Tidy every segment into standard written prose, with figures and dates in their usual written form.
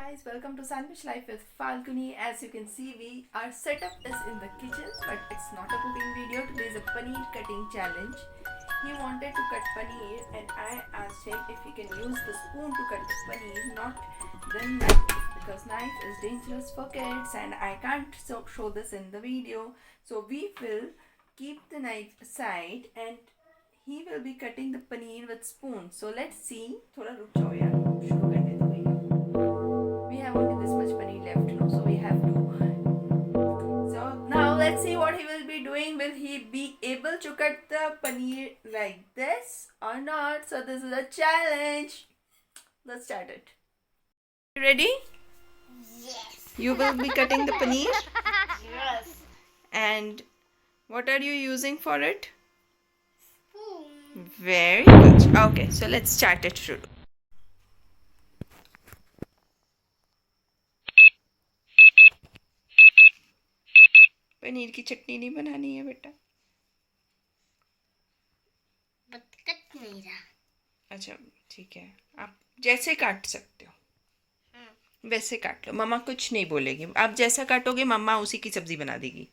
guys, welcome to Sandwich Life with Falguni. As you can see, our setup is in the kitchen, but it's not a cooking video. Today is a paneer cutting challenge. He wanted to cut paneer and I asked him if he can use the spoon to cut the paneer, not the knife, because knife is dangerous for kids and I can't show this in the video. So we will keep the knife aside and he will be cutting the paneer with spoon. So let's see. थोड़ा रुक जाओ यार, शुरू करने दो भाई. We have only this much paneer left, no? So we have to. So now let's see what he will be doing. Will he be able to cut the paneer like this or not? So this is a challenge. Let's start it. You ready? Yes. You will be cutting the paneer. Yes. And what are you using for it? Spoon. Very good. Okay, so let's start it. Shuru. Paneer की चटनी नहीं बनानी है बेटा. But cut नहीं रहा. अच्छा ठीक है, आप जैसे काट सकते हो वैसे काट लो. मम्मा कुछ नहीं बोलेगी. आप जैसा काटोगे मम्मा उसी की सब्जी बना देगी.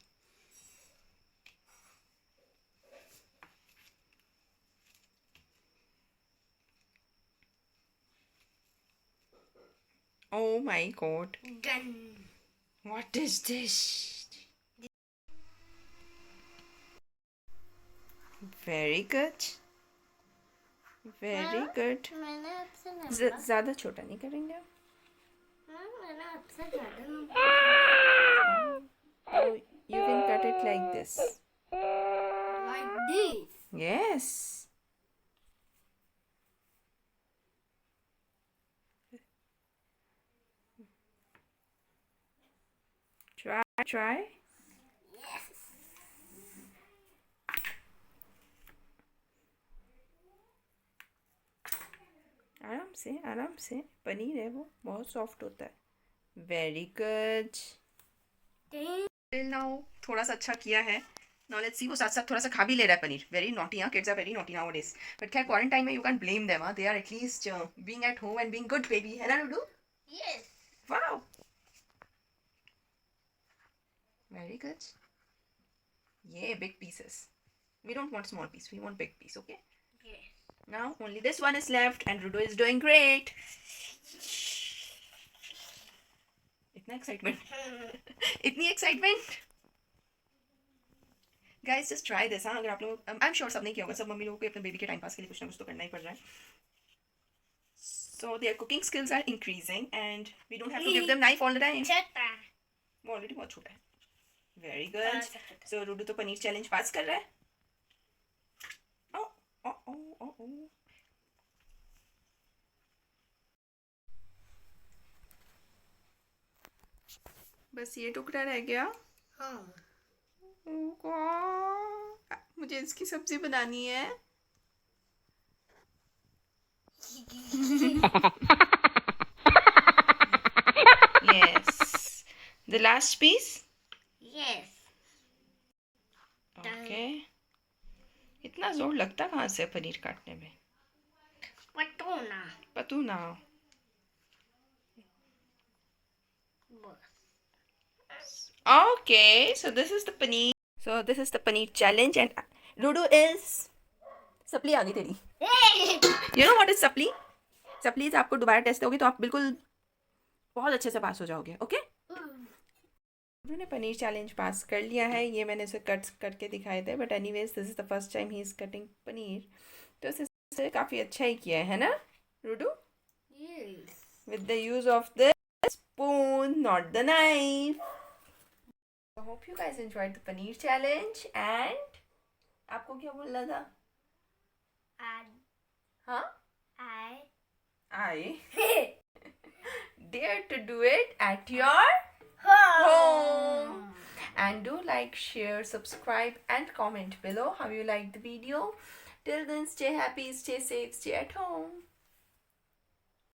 Oh my god. Gun. What is this? Very good. Very good. मैंने आपसे लंबा. ज़्यादा छोटा नहीं करेंगे. मैंने आपसे ज़्यादा लंबा. Oh, you can cut it like this. Like this. Yes. Try. Yes. आराम से पनीर है वो बहुत सॉफ्ट होता है. Very good. नाउ थोड़ा सा अच्छा किया है. Now let's see. वो साथ साथ थोड़ा सा खा भी ले रहा है paneer. Very naughty. Kids are very naughty nowadays. But खैर क्वारंटाइन में you can blame them. They are at least being at home and being good baby. है ना डूडू? Yes. Wow. Very good. Yeah, big pieces. We don't want small piece. We want big piece. Okay. Yes. Now only this one is left, and Rudo is doing great. इतना excitement. इतनी excitement. Guys, just try this. हाँ, अगर आप लोग, I'm sure सब नहीं किया होगा. सब मम्मी लोगों को अपने बेबी के टाइम पास के लिए कुछ ना कुछ तो करना ही पड़ रहा है. So their cooking skills are increasing, and we don't have to give them knife all the time. छोटा. वो ऑलरेडी बहुत छोटा है. Very good. सो रूडू तो पनीर चैलेंज पास कर रहा है. बस ये टुकड़ा रह गया. हाँ. मुझे इसकी सब्जी बनानी है. Yes. The last piece? Yes. Okay. इतना जोर लगता कहाँ से पनीर काटने में? पतू ना. Okay, so this is the paneer. So this is the paneer challenge, and Rudu is supply आ गई तेरी. You know what is supply? Supply से आपको दोबारा टेस्ट होगी तो आप बिल्कुल बहुत अच्छे से पास हो जाओगे. ओके. उन्होंने पनीर चैलेंज पास कर लिया है. ये मैंने उसे कट करके दिखाए थे. But anyways this is the first time he is cutting paneer. तो इसे काफ़ी अच्छा ही किया है ना रूडू? Yes. With the use of the spoon, not the knife. I hope you guys enjoyed the paneer challenge. And आपको क्या बोलना था? हाँ? I dare to do it at your home. And do like, share, subscribe and comment below how you liked the video. Till then, stay happy, stay safe, stay at home.